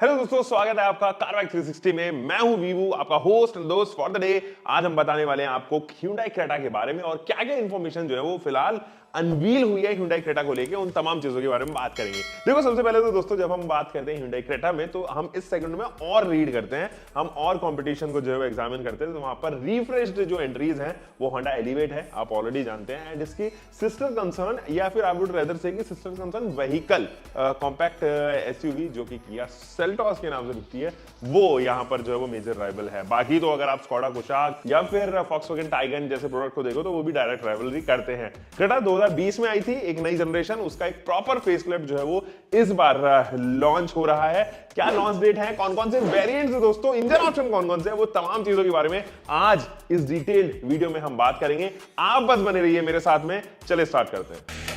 Hello दोस्तों, स्वागत है आपका कारवाक 360 में। मैं हूं वीवू, आपका होस्ट एंड दोस्त फॉर द डे। आज हम बताने वाले हैं आपको Hyundai क्रेटा के बारे में और क्या क्या इंफॉर्मेशन जो है वो फिलहाल अनवील हुई है Hyundai क्रेटा को लेके, उन तमाम चीजों के बारे में बात करेंगे। देखो, सबसे पहले तो दोस्तों जब हम बात करते हैं Hyundai क्रेटा में, तो हम इस सेगमेंट में और रीड करते हैं, हम और कंपटीशन को जो है एग्जामिन करते हैं। तो वहां पर रिफ्रेश्ड जो एंट्रीज हैं वो Honda Elevate है, आप ऑलरेडी जानते हैं, एंड इसकी सिस्टर कंसर्न या फिर आई वुड रेदर से कि sister concern vehicle compact SUV जो कि किया सेल्टॉस के नाम से दिखती है, वो यहाँ पर जो है वो मेजर राइवल है। बाकी तो अगर आप स्कोडा कुशाक या फिर Volkswagen टाइगन जैसे प्रोडक्ट को देखो तो वो भी डायरेक्ट राइवलरी करते हैं। क्रेटा 2020 में आई थी, एक नई जनरेशन, उसका एक प्रॉपर फेसलिफ्ट जो है वो इस बार लॉन्च हो रहा है। क्या लॉन्च डेट है, कौन कौन से वेरिएंट्स है दोस्तों, इंजन ऑप्शन कौन कौन से है, वो तमाम चीजों के बारे में आज इस डिटेल वीडियो में हम बात करेंगे। आप बस बने रहिए मेरे साथ में। चले स्टार्ट करते हैं।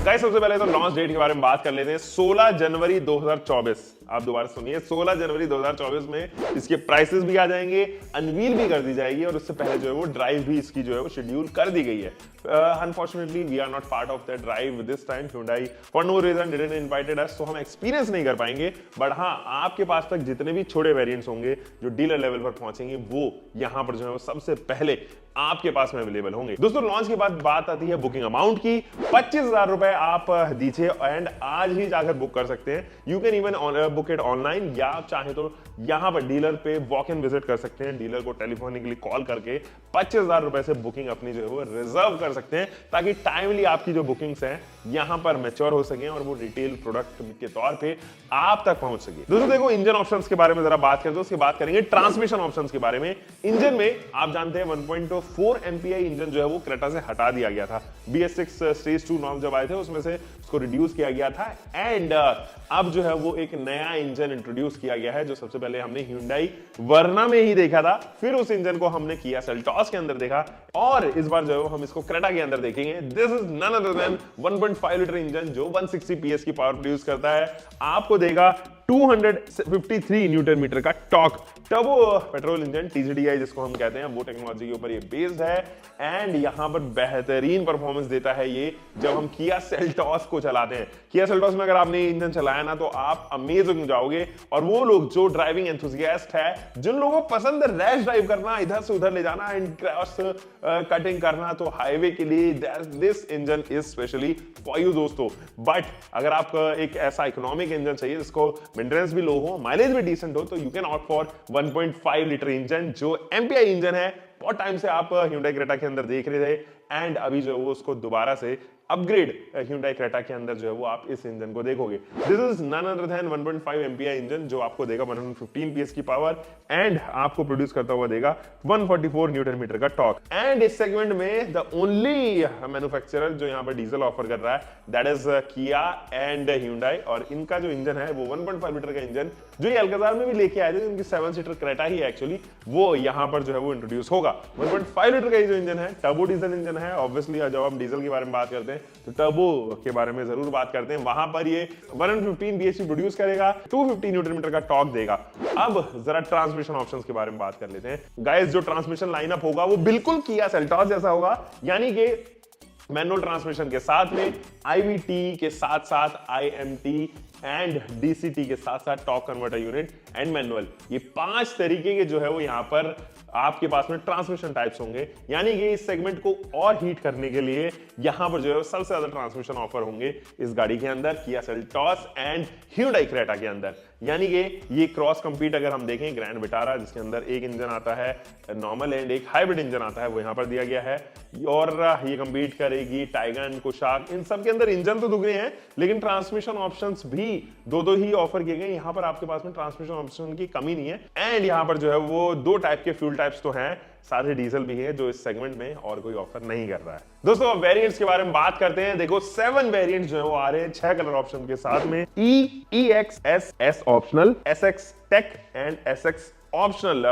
गाइस, सबसे पहले तो लॉन्च डेट के बारे में बात कर लेते हैं। 16 जनवरी 2024, आप दोबारा सुनिए, 16 जनवरी 2024 में इसके प्राइसेस भी आ जाएंगे, अनवील भी कर दी जाएगी और उससे पहले जो है वो ड्राइव भी इसकी जो है वो शेड्यूल कर दी गई है। Unfortunately we are not part of that drive this time. Hyundai for no reason didn't invited us, तो हम एक्सपीरियंस नहीं कर पाएंगे। बट हाँ, आपके पास तक जितने भी छोटे वेरिएंट्स होंगे जो डीलर लेवल पर पहुंचेंगे, वो यहां पर जो है वो सबसे पहले आपके पास में अवेलेबल होंगे। दोस्तों, लॉन्च के बाद बात आती है बुकिंग अमाउंट की। 25,000 रुपए आप दीजिए एंड आज ही जाकर बुक कर सकते हैं। You can even book it online, या आप चाहें तो यहां पर डीलर पे वॉक इन विजिट कर सकते हैं। डीलर को टेलीफोनिकली कॉल करके 25,000 रुपए से बुकिंग अपनी जो है वो रिजर्व कर सकते हैं, ताकि टाइमली आपकी जो बुकिंग्स हैं यहां पर मैच्योर हो सके और वो रिटेल प्रोडक्ट के तौर पे आप तक पहुंच सके। दोस्तों देखो, इंजन ऑप्शंस के बारे में जरा बात करें तो उसके बात करेंगे ट्रांसमिशन ऑप्शंस के बारे में। इंजन में आप जानते हैं 1.4 MPI इंजन जो है वो क्रेटा से हटा दिया गया था। BS6 स्टेज 2 नॉर्म जब आए थे उसमें से उसको रिड्यूस किया गया था, एंड अब जो है वो एक नया इंजन इंट्रोड्यूस किया गया है, जो सबसे पहले हमने Hyundai वर्ना में ही देखा था, फिर उस इंजन को हमने किया सेल्टॉस के अंदर देखा, और इस बार जो है हम इसको क्रेटा के अंदर देखेंगे। This is none other than 1.5 litre engine जो 160 PS की पावर प्रोड्यूस करता है, आपको देगा 253 न्यूटन मीटर का torque. Turbo petrol engine TCDI जिसको हम कहते हैं, वो टेक्नोलॉजी के ऊपर ये बेस्ड है, एंड यहां पर बेहतरीन परफॉर्मेंस देता है ये जब हम किया सेल्टॉस को चलाते हैं। किया सेल्टॉस में अगर आपने इंजन चलाया ना, तो आप अमेज हो जाओगे। और वो लोग जो ड्राइविंग एंथुसियास्ट है, जिन लोगों को पसंद है रैश ड्राइव करना, इधर से उधर ले जाना एंड क्रॉस कटिंग करना, तो हाईवे के लिए this engine is specially for you दोस्तों। बट अगर आपको एक ऐसा इकोनॉमिक इंजन चाहिए जिसको मेंटेनेंस भी लो हो, माइलेज भी डिसेंट हो, तो you can opt for 1.5 litre engine जो MPI इंजन है। बहुत टाइम से आप Hyundai क्रेटा के अंदर देख रहे थे, एंड अभी जो वो उसको दोबारा से अपग्रेड Hyundai क्रेटा के अंदर जो है वो आप इस इंजन को देखोगे। This is none other than 1.5 MPI engine जो आपको देगा 115 PS की पावर, एंड आपको प्रोड्यूस करता हुआ देगा 144 न्यूटन मीटर का टॉर्क। एंड इस सेगमेंट में द ओनली मैन्युफैक्चरर जो यहाँ पर डीजल ऑफर कर रहा है, दैट इज किया एंड Hyundai, और इनका जो इंजन है वो 1.5 लीटर का इंजन जो ये अल्काजार में भी लेके आए थे, उनकी 7 सीटर क्रेटा ही एक्चुअली, वो यहाँ पर जो है वो इंट्रोड्यूस होगा। 1.5 लीटर का जो इंजन है, टर्बो डीजल इंजन है। ऑब्वियसली जब हम डीजल के बारे में बात करते हैं तो टर्बो के बारे में जरूर बात करते हैं। वहां पर ये 115 BHP प्रोड्यूस करेगा, 250 न्यूटन मीटर का टॉर्क देगा। अब जरा ट्रांसमिशन ऑप्शंस के बारे में बात कर लेते हैं। गाइस, जो ट्रांसमिशन लाइनअप होगा वो बिल्कुल किया सेल्टॉस जैसा होगा, यानी कि मैनुअल ट्रांसमिशन के साथ में IVT के साथ साथ IMT एंड DCT के साथ साथ torque converter unit and manual, ये 5 तरीके के जो है वो यहाँ पर आपके पास में ट्रांसमिशन टाइप्स होंगे। यानी कि इस सेगमेंट को और हीट करने के लिए यहां पर जो है सबसे ज्यादा ट्रांसमिशन ऑफर होंगे इस गाड़ी के अंदर, Kia Seltos and Hyundai Creta के अंदर। यानी कि ये क्रॉस कंपीट अगर हम देखें, ग्रैंड विटारा जिसके अंदर एक इंजन आता है नॉर्मल एंड एक हाइब्रिड इंजन आता है, वो यहां पर दिया गया है, और ये कंपीट करेगी टाइगन, कुशाक, इन सब के अंदर इंजन तो दुगने हैं, लेकिन ट्रांसमिशन ऑप्शंस भी दो ही ऑफर किए गए। यहां पर आपके पास में ट्रांसमिशन ऑप्शन की कमी नहीं है, एंड यहां पर जो है वो 2 टाइप के फ्यूल टाइप्स तो हैं, सारे डीजल भी है, जो इस सेगमेंट में और कोई ऑफर नहीं कर रहा है। दोस्तों, अब वेरिएंट्स के बारे में बात करते हैं। देखो, 7 वेरिएंट्स जो है वो आ रहे हैं 6 कलर ऑप्शन के साथ में। EX, S optional, SX tech and SX optional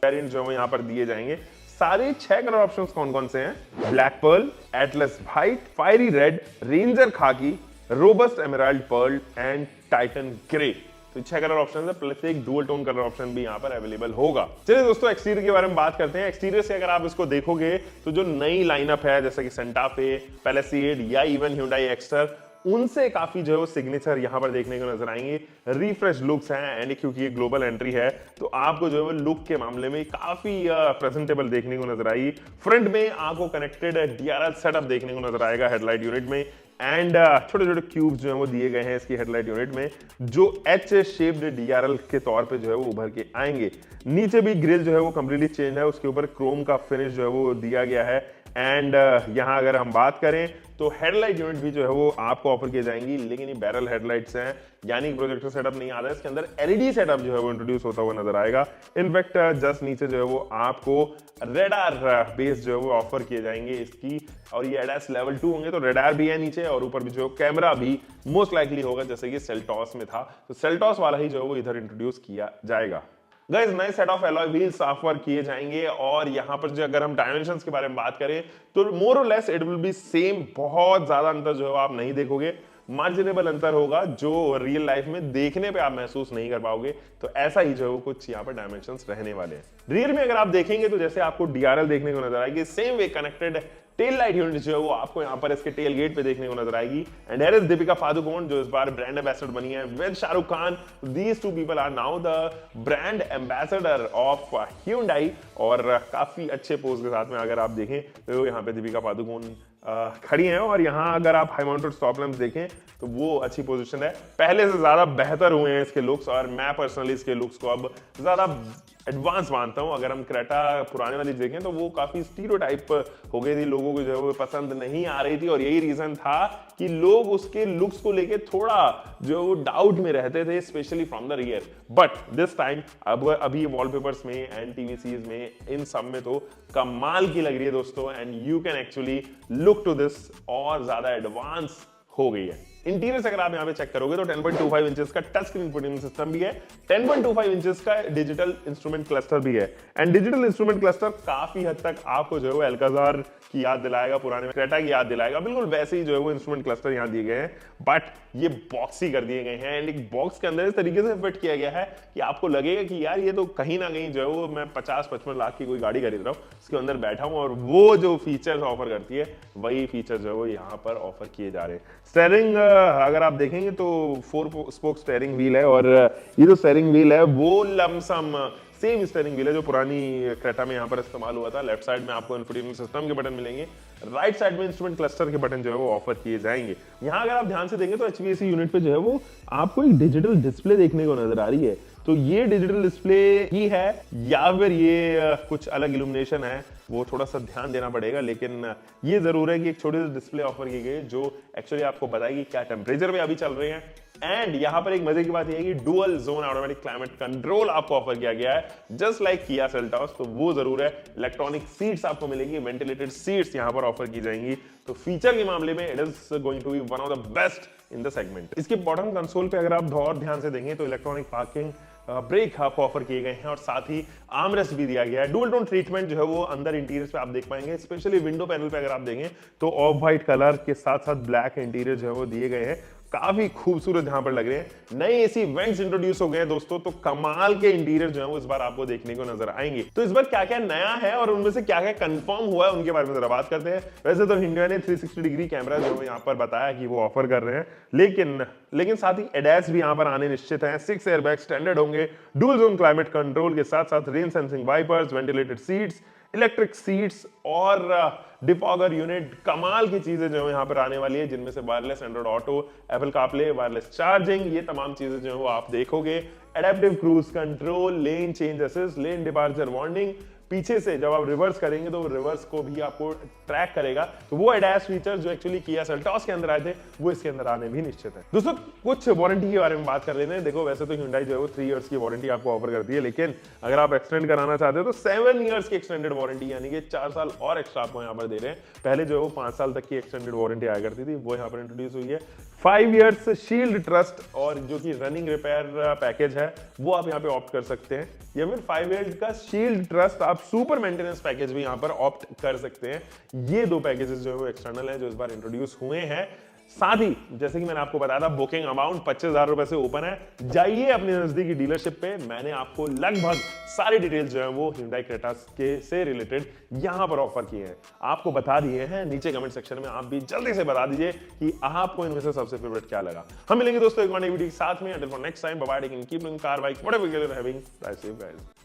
variant जो है यहाँ पर दिए जाएंगे। सारे 6 कलर ऑप्शंस कौन कौन से हैं? Black pearl, atlas white, fiery red, ranger khaki, robust emerald pearl and titan grey. तो 6 कलर ऑप्शन है प्लस एक डुअल टोन कलर ऑप्शन भी यहाँ पर अवेलेबल होगा। चलिए दोस्तों एक्सटीरियर के बारे में बात करते हैं। एक्सटीरियर से अगर आप इसको देखोगे तो जो नई लाइनअप है जैसे कि सेंटा फे, पैलिसेड या इवन Hyundai एक्स्टर, उनसे काफी जो है वो सिग्नेचर यहां पर देखने को नजर आएंगे। रिफ्रेश लुक्स हैं एंड क्योंकि ये ग्लोबल एंट्री है तो आपको जो है वो लुक के मामले में काफी प्रेजेंटेबल देखने को नजर आएगी। फ्रंट में आपको कनेक्टेड DRL सेटअप देखने को नजर आएगा हेडलाइट यूनिट में एंड छोटे छोटे क्यूब्स जो है वो दिए गए हैं इसकी हेडलाइट यूनिट में जो H शेप्ड DRL के तौर पे जो है वो उभर के आएंगे। नीचे भी ग्रिल जो है वो कंप्लीटली चेंज है, उसके ऊपर क्रोम का फिनिश जो है वो दिया गया है एंड यहां अगर हम बात करें तो हेडलाइट यूनिट भी जो है वो आपको ऑफर की जाएंगी, लेकिन ये बैरल हेडलाइट्स हैं यानी प्रोजेक्टर सेटअप नहीं आता है। इसके अंदर LED सेटअप जो है वो इंट्रोड्यूस होता हुआ नजर आएगा। इनफैक्ट जस्ट नीचे जो है वो आपको रेडार बेस जो है वो ऑफर किए जाएंगे इसकी, और ये ADAS लेवल 2 होंगे तो रेडार भी है नीचे और ऊपर भी जो कैमरा भी मोस्ट लाइकली होगा जैसे कि सेल्टॉस में था, तो सेल्टॉस वाला ही जो है वो इधर इंट्रोड्यूस किया जाएगा। गाइस नए set of alloy wheels offer किए जाएंगे और यहां पर जो अगर हम डायमेंशंस के बारे में बात करें तो मोर और less it will be same, बहुत ज्यादा अंतर जो है आप नहीं देखोगे, मार्जिनेबल अंतर होगा जो रियल लाइफ में देखने पे आप महसूस नहीं कर पाओगे। तो ऐसा ही जो है वो कुछ यहाँ पर डायमेंशंस रहने वाले हैं। रियर में अगर आप देखेंगे तो जैसे आपको DRL देखने को नजर आएगी, same way connected tail light unit जो है वो आपको यहाँ पर इसके टेल गेट पे देखने को नजर आएगी। And here is Deepika Padukone जो इस बार ब्रांड एम्बेसडर बनी है with Shahrukh Khan. These two people are now the brand ambassador of Hyundai और काफी अच्छे पोज के साथ में अगर आप देखें तो यहाँ पे दीपिका पादुकोण खड़ी हैं और यहाँ अगर आप हाई माउंटेड स्टॉप लैंप्स देखें तो वो अच्छी पोजीशन है, पहले से ज्यादा बेहतर हुए हैं इसके लुक्स और मैं पर्सनली इसके लुक्स को अब ज्यादा एडवांस मानता हूं। अगर हम क्रेटा पुराने वाली देखें तो वो काफी स्टीरियोटाइप हो गई थी, लोगों को जो है वो पसंद नहीं आ रही थी और यही रीजन था कि लोग उसके लुक्स को लेके थोड़ा जो वो डाउट में रहते थे specially from the rear. But this time अब अभी वॉलपेपर्स में एंड TVCs में इन सब में तो कमाल की लग रही है दोस्तों and you can actually look to this और ज्यादा एडवांस हो गई है। इंटीरियर अगर आप यहाँ पे चेक करोगे तो 10.25 इंचेस का टच स्क्रीन इंफोटेनमेंट सिस्टम भी है, 10.25 इंचेस का डिजिटल इंस्ट्रूमेंट क्लस्टर भी है एंड डिजिटल इंस्ट्रूमेंट क्लस्टर काफी हद तक आपको जो है वो अल्काजार की याद दिलाएगा, पुराने क्रेटा की याद दिलाएगा, बिल्कुल वैसे ही जो है वो इंस्ट्रूमेंट क्लस्टर यहाँ दिए गए हैं बट ये बॉक्सी कर दिए गए हैं एंड एक बॉक्स के अंदर इस तरीके से फिट किया गया है कि आपको लगेगा कि यार ये तो कहीं ना कहीं जो है वो मैं 50-55 लाख की कोई गाड़ी खरीद रहा हूँ उसके अंदर बैठा हूँ और वो जो फीचर्स ऑफर करती है वही फीचर जो है वो यहाँ पर ऑफर किए जा रहे हैं। स्टीयरिंग अगर आप देखेंगे तो 4 स्पोक स्टीयरिंग व्हील है और ये जो स्टीयरिंग व्हील है वो लमसम सेम स्टीयरिंग व्हील है जो पुरानी क्रेटा में यहाँ पर इस्तेमाल हुआ था। लेफ्ट साइड में आपको इंफोटेनमेंट सिस्टम के बटन मिलेंगे, राइट साइड में इंस्ट्रूमेंट क्लस्टर के बटन जो है वो ऑफर किए जाएंगे। यहाँ अगर आप ध्यान से देंगे तो HVAC यूनिट पे जो है वो आपको एक डिजिटल डिस्प्ले देखने को नजर आ रही है, तो ये डिजिटल डिस्प्ले ही है या फिर ये कुछ अलग इल्यूमिनेशन है वो थोड़ा सा ध्यान देना पड़ेगा, लेकिन ये जरूर है कि एक छोटी सी डिस्प्ले ऑफर की गई जो एक्चुअली आपको बताएगी क्या टेम्परेचर में अभी चल रहे हैं। एंड यहां पर एक मजे की बात यह है कि dual zone automatic climate control आपको ऑफर किया गया है जस्ट लाइक किया सेल्टॉस, तो वो जरूर है। इलेक्ट्रॉनिक सीट्स आपको मिलेंगी, वेंटिलेटेड सीट्स यहां पर ऑफर की जाएंगी, तो फीचर के मामले में it is going to be one of the best in the segment. इसके बॉटम कंसोल पे अगर आप और ध्यान से देखें तो इलेक्ट्रॉनिक पार्किंग ब्रेक आपको ऑफर किए गए हैं और साथ ही आर्मरेस्ट भी दिया गया है। डुअल टोन ट्रीटमेंट जो है वो अंदर इंटीरियर पे आप देख पाएंगे, स्पेशली विंडो पैनल पे अगर आप देखें तो ऑफ व्हाइट कलर के साथ साथ ब्लैक इंटीरियर जो है वो दिए गए हैं, काफी खूबसूरत यहां पर लग रहे हैं। नए एसी वेंट्स इंट्रोड्यूस हो गए दोस्तों, तो कमाल के इंटीरियर जो है वो इस बार आपको देखने को नजर आएंगे। तो इस बार क्या क्या नया है और उनमें से क्या क्या कंफर्म हुआ है उनके बारे में जरा बात करते हैं। वैसे तो Hyundai ने 360 डिग्री कैमरा जो है यहाँ पर बताया कि वो ऑफर कर रहे हैं, लेकिन साथ ही ADAS भी यहाँ पर आने निश्चित है। 6 एयरबैग स्टैंडर्ड होंगे, डुअल जोन क्लाइमेट कंट्रोल के साथ साथ rain sensing wipers, ventilated seats, electric seats और डिफॉगर यूनिट, कमाल की चीजें जो है यहाँ पर आने वाली है, जिनमें से wireless Android auto, Apple CarPlay, wireless charging, ये तमाम चीजें जो है वो आप देखोगे। Adaptive cruise control, lane change assist, lane departure warning, पीछे से जब आप रिवर्स करेंगे तो रिवर्स को भी आपको ट्रैक करेगा, तो वो ADAS फीचर जो एक्चुअली किया सेल्टॉस के अंदर आए थे वो इसके अंदर आने भी निश्चित है। दोस्तों कुछ वारंटी के बारे में बात कर लेते हैं। देखो वैसे तो Hyundai जो है वो 3 इयर्स की वारंटी आपको ऑफर करती है, लेकिन अगर आप एक्सटेंड कराना चाहते हो तो 7 इयर्स की एक्सटेंडेड वारंटी, यानी कि 4 साल और एक्स्ट्रा आपको यहाँ पर दे रहे हैं। पहले जो है वो 5 साल तक की एक्सटेंडेड वारंटी आया करती थी, वो यहाँ पर इंट्रोड्यूस हुई है। 5 इयर्स शील्ड ट्रस्ट और जो कि रनिंग रिपेयर पैकेज है वो आप यहाँ पे ऑप्ट कर सकते हैं, या फिर 5 इयर्स का शील्ड ट्रस्ट आप सुपर मेंटेनेंस पैकेज भी यहाँ पर ऑप्ट कर सकते हैं। ये 2 पैकेजेस जो है वो एक्सटर्नल है जो इस बार इंट्रोड्यूस हुए हैं। साथ ही जैसे कि मैंने आपको बताया था, बुकिंग अमाउंट 25,000 रुपए से ओपन है। जाइए अपनी नजदीकी डीलरशिप पे। मैंने आपको लगभग सारी डिटेल्स जो है वो Hyundai Creta के से रिलेटेड यहां पर ऑफर किए हैं, आपको बता दिए हैं। नीचे कमेंट सेक्शन में आप भी जल्दी से बता दीजिए कि आपको इनमें से सबसे फेवरेट क्या लगा। हम मिलेंगे दोस्तों एक और नई वीडियो के साथ में। Until next time, bye bye, taking keep doing car bike whatever you're having, drive safe guys।